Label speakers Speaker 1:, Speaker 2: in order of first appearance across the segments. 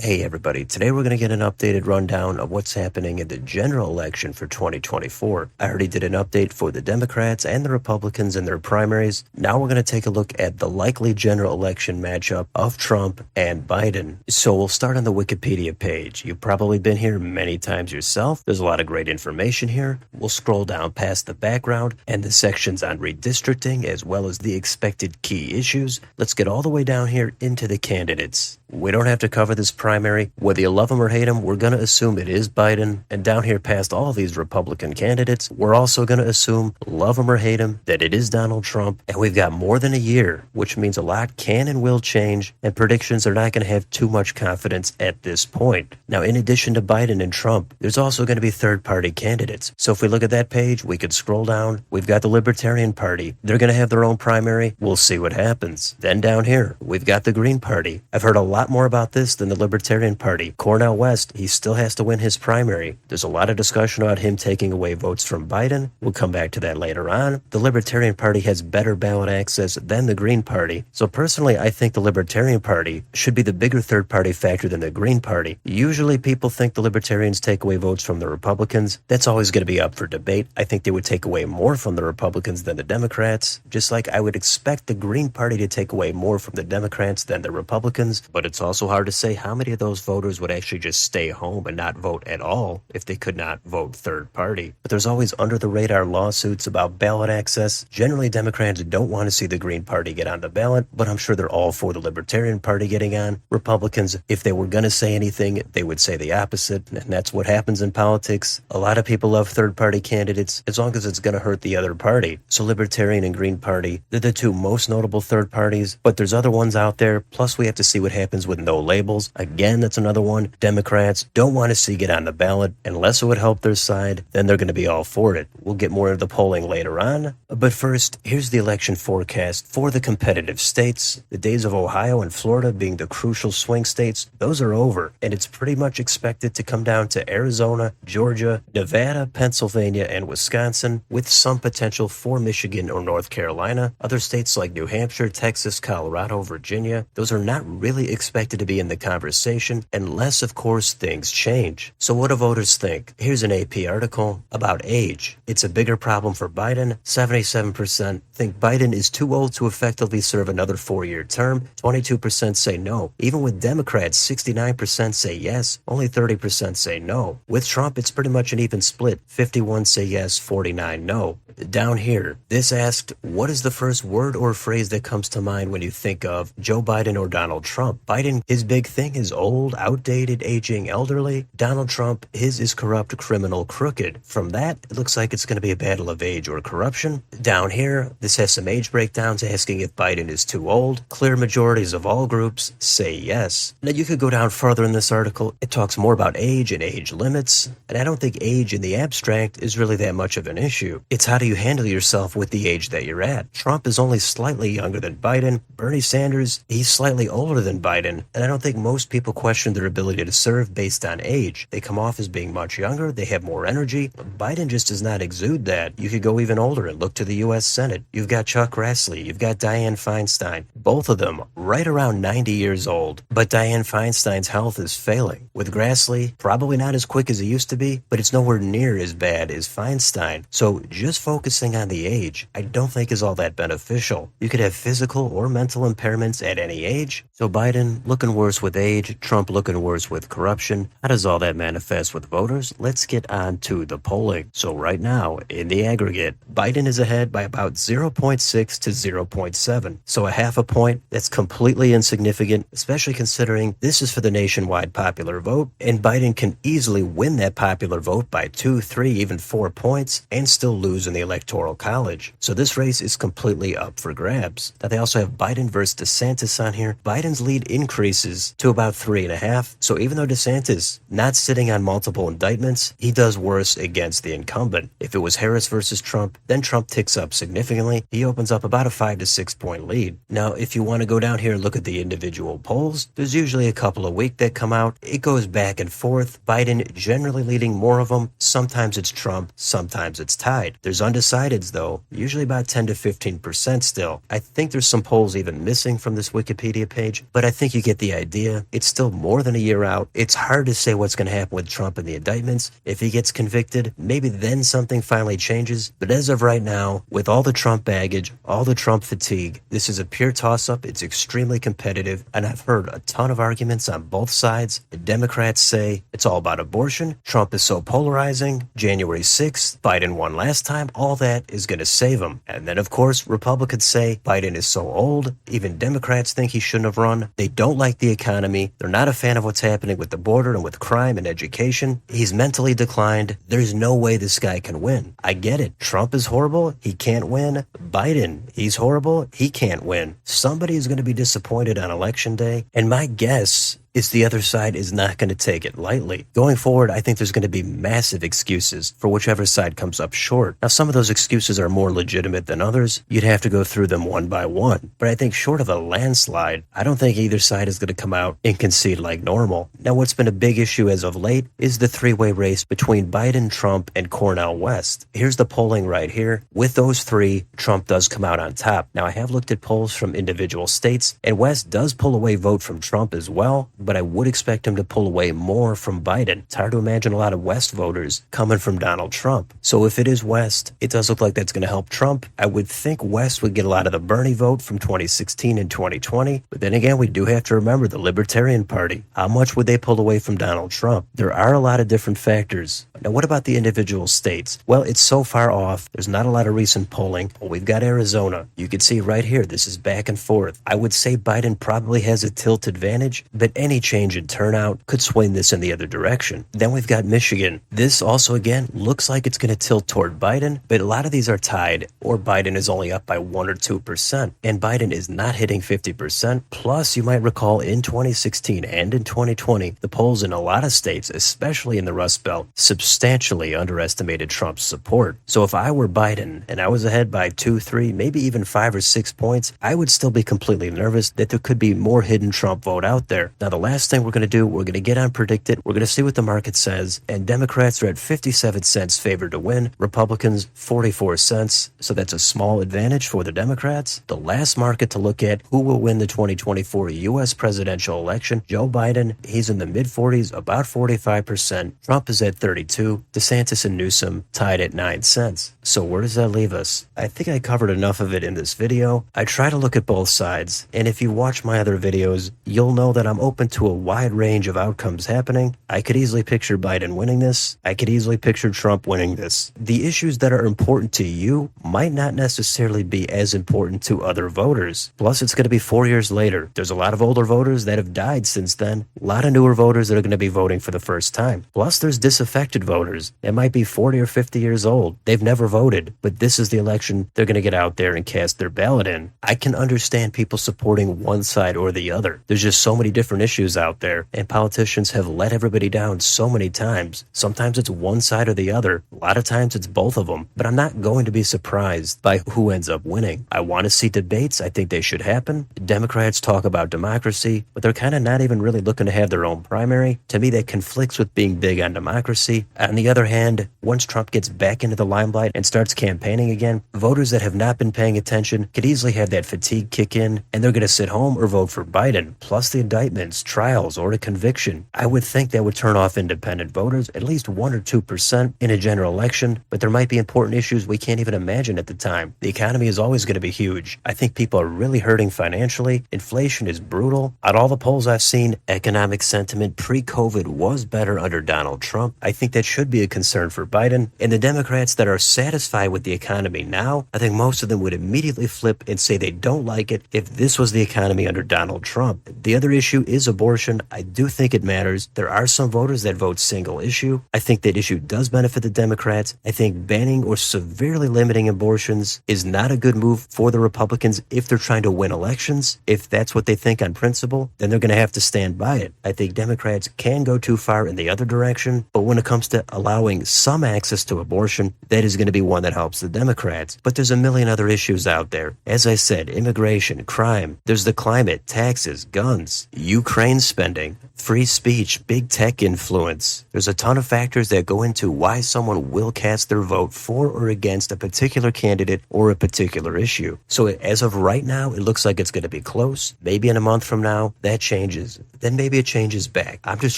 Speaker 1: Hey everybody, today we're going to get an updated rundown of what's happening in the general election for 2024. I already did an update for the Democrats and the Republicans in their primaries. Now we're going to take a look at the likely general election matchup of Trump and Biden. So we'll start on the Wikipedia page. You've probably been here many times yourself. There's a lot of great information here. We'll scroll down past the background and the sections on redistricting as well as the expected key issues. Let's get all the way down here into the candidates. We don't have to cover this primary. Whether you love him or hate him, we're going to assume it is Biden. And down here past all of these Republican candidates, we're also going to assume, love him or hate him, that it is Donald Trump. And we've got more than a year, which means a lot can and will change, and predictions are not going to have too much confidence at this point. Now, in addition to Biden and Trump, there's also going to be third-party candidates. So if we look at that page, we could scroll down. We've got the Libertarian Party. They're going to have their own primary. We'll see what happens. Then down here, we've got the Green Party. I've heard a lot more about this than the Libertarian Party. Cornel West, he still has to win his primary. There's a lot of discussion about him taking away votes from Biden. We'll come back to that later on. The Libertarian Party has better ballot access than the Green Party. So personally, I think the Libertarian Party should be the bigger third-party factor than the Green Party. Usually people think the Libertarians take away votes from the Republicans. That's always going to be up for debate. I think they would take away more from the Republicans than the Democrats, just like I would expect the Green Party to take away more from the Democrats than the Republicans. But it's also hard to say how many of those voters would actually just stay home and not vote at all if they could not vote third party. But there's always under the radar lawsuits about ballot access. Generally, Democrats don't want to see the Green Party get on the ballot, but I'm sure they're all for the Libertarian Party getting on. Republicans, if they were going to say anything, they would say the opposite, and that's what happens in politics. A lot of people love third party candidates as long as it's going to hurt the other party. So Libertarian and Green Party, they're the two most notable third parties, but there's other ones out there. Plus, we have to see what happens with no labels. Again, that's another one Democrats don't want to see get on the ballot. Unless it would help their side, then they're going to be all for it. We'll get more of the polling later on. But first, here's the election forecast for the competitive states. The days of Ohio and Florida being the crucial swing states, those are over. And it's pretty much expected to come down to Arizona, Georgia, Nevada, Pennsylvania, and Wisconsin, with some potential for Michigan or North Carolina. Other states like New Hampshire, Texas, Colorado, Virginia, those are not really expected to be in the conversation unless, of course, things change. So what do voters think? Here's an AP article about age. It's a bigger problem for Biden. 77% think Biden is too old to effectively serve another 4-year term. 22% say no. Even with Democrats, 69% say yes. Only 30% say no. With Trump, it's pretty much an even split. 51 say yes, 49 no. Down here, this asked, what is the first word or phrase that comes to mind when you think of Joe Biden or Donald Trump? Biden, his big thing is old, outdated, aging, elderly. Donald Trump, his is corrupt, criminal, crooked. From that, it looks like it's going to be a battle of age or corruption. Down here, this has some age breakdowns asking if Biden is too old. Clear majorities of all groups say yes. Now, you could go down further in this article. It talks more about age and age limits. And I don't think age in the abstract is really that much of an issue. It's how do you handle yourself with the age that you're at. Trump is only slightly younger than Biden. Bernie Sanders, he's slightly older than Biden. And I don't think most people question their ability to serve based on age. They come off as being much younger. They have more energy. Biden just does not exude that. You could go even older and look to the U.S. Senate. You've got Chuck Grassley. You've got Dianne Feinstein. Both of them right around 90 years old. But Dianne Feinstein's health is failing. With Grassley, probably not as quick as he used to be, but it's nowhere near as bad as Feinstein. So just focusing on the age, I don't think is all that beneficial. You could have physical or mental impairments at any age. So Biden looking worse with age, Trump looking worse with corruption. How does all that manifest with voters? Let's get on to the polling. So right now, in the aggregate, Biden is ahead by about 0.6 to 0.7. So a half a point, that's completely insignificant, especially considering this is for the nationwide popular vote, and Biden can easily win that popular vote by 2, 3, even 4 points, and still lose in the electoral college. So this race is completely up for grabs. Now they also have Biden versus DeSantis on here. Biden's lead increases to about 3.5. So even though DeSantis not sitting on multiple indictments, he does worse against the incumbent. If it was Harris versus Trump, then Trump ticks up significantly. He opens up about a 5 to 6 point lead. Now, if you want to go down here and look at the individual polls, there's usually a couple a week that come out. It goes back and forth. Biden generally leading more of them. Sometimes it's Trump, sometimes it's tied. There's undecideds though, usually about 10 to 15% still. I think there's some polls even missing from this Wikipedia page, but I think you get the idea. It's still more than a year out. It's hard to say what's going to happen with Trump and the indictments. If he gets convicted, maybe then something finally changes. But as of right now, with all the Trump baggage, all the Trump fatigue, this is a pure toss-up. It's extremely competitive, and I've heard a ton of arguments on both sides. The Democrats say it's all about abortion. Trump is so polarizing. January 6th, Biden won last time. All that is going to save him. And then, of course, Republicans say Biden is so old. Even Democrats think he shouldn't have run. They don't like the economy. They're not a fan of what's happening with the border and with crime and education. He's mentally declined. There's no way this guy can win. I get it. Trump is horrible. He can't win. Biden, he's horrible. He can't win. Somebody is going to be disappointed on election day. And my guess is the other side is not going to take it lightly. Going forward, I think there's going to be massive excuses for whichever side comes up short. Now, some of those excuses are more legitimate than others. You'd have to go through them one by one. But I think short of a landslide, I don't think either side is going to come out and concede like normal. Now, what's been a big issue as of late is the three-way race between Biden, Trump, and Cornel West. Here's the polling right here. With those three, Trump does come out on top. Now, I have looked at polls from individual states, and West does pull away vote from Trump as well, but I would expect him to pull away more from Biden. It's hard to imagine a lot of West voters coming from Donald Trump. So if it is West, it does look like that's going to help Trump. I would think West would get a lot of the Bernie vote from 2016 and 2020. But then again, we do have to remember the Libertarian Party. How much would they pull away from Donald Trump? There are a lot of different factors. Now, what about the individual states? Well, it's so far off. There's not a lot of recent polling. Well, we've got Arizona. You can see right here, this is back and forth. I would say Biden probably has a tilt advantage, but any change in turnout could swing this in the other direction. Then we've got Michigan. This also, again, looks like it's going to tilt toward Biden, but a lot of these are tied, or Biden is only up by 1 or 2%, and Biden is not hitting 50%. Plus, you might recall in 2016 and in 2020, the polls in a lot of states, especially in the Rust Belt, substantially underestimated Trump's support. So if I were Biden and I was ahead by 2, 3, maybe even 5 or 6 points, I would still be completely nervous that there could be more hidden Trump vote out there. Now, the last thing we're going to do, we're going to get on Predicted. We're going to see what the market says. And Democrats are at 57 cents favored to win. Republicans, 44 cents. So that's a small advantage for the Democrats. The last market to look at who will win the 2024 U.S. presidential election. Joe Biden, he's in the mid-40s, about 45%. Trump is at 32. DeSantis and Newsom tied at 9 cents. So where does that leave us? I think I covered enough of it in this video. I try to look at both sides. And if you watch my other videos, you'll know that I'm open to a wide range of outcomes happening. I could easily picture Biden winning this. I could easily picture Trump winning this. The issues that are important to you might not necessarily be as important to other voters. Plus, it's going to be 4 years later. There's a lot of older voters that have died since then. A lot of newer voters that are going to be voting for the first time. Plus, there's disaffected voters that might be 40 or 50 years old. They've never voted, but this is the election they're going to get out there and cast their ballot in. I can understand people supporting one side or the other. There's just so many different issues out there, and politicians have let everybody down so many times. Sometimes it's one side or the other. A lot of times it's both of them, but I'm not going to be surprised by who ends up winning. I want to see debates. I think they should happen. Democrats talk about democracy, but they're kind of not even really looking to have their own primary. To me, that conflicts with being big on democracy. On the other hand, once Trump gets back into the limelight and starts campaigning again, voters that have not been paying attention could easily have that fatigue kick in, and they're going to sit home or vote for Biden. Plus the indictments, trials, or a conviction. I would think that would turn off independent voters, at least 1 or 2% in a general election, but there might be important issues we can't even imagine at the time. The economy is always going to be huge. I think people are really hurting financially. Inflation is brutal. Out of all the polls I've seen, economic sentiment pre-COVID was better under Donald Trump. I think that should be a concern for Biden. And the Democrats that are satisfied with the economy now, I think most of them would immediately flip and say they don't like it if this was the economy under Donald Trump. The other issue is abortion. I do think it matters. There are some voters that vote single issue. I think that issue does benefit the Democrats. I think banning or severely limiting abortions is not a good move for the Republicans if they're trying to win elections. If that's what they think on principle, then they're going to have to stand by it. I think Democrats can go too far in the other direction, but when it comes to allowing some access to abortion, that is going to be one that helps the Democrats. But there's a million other issues out there. As I said, immigration, crime, there's the climate, taxes, guns, Ukraine. Ukraine spending, free speech, big tech influence. There's a ton of factors that go into why someone will cast their vote for or against a particular candidate or a particular issue. So as of right now, it looks like it's going to be close. Maybe in a month from now, that changes. Then maybe it changes back. I'm just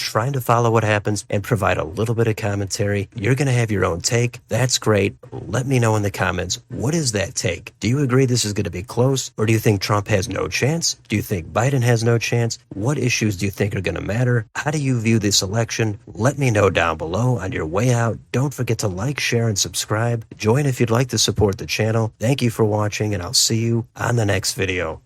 Speaker 1: trying to follow what happens and provide a little bit of commentary. You're going to have your own take. That's great. Let me know in the comments, what is that take? Do you agree this is going to be close? Or do you think Trump has no chance? Do you think Biden has no chance? What issues do you think are going to matter? How do you view this election? Let me know down below. On your way out, don't forget to like, share, and subscribe. Join if you'd like to support the channel. Thank you for watching, and I'll see you on the next video.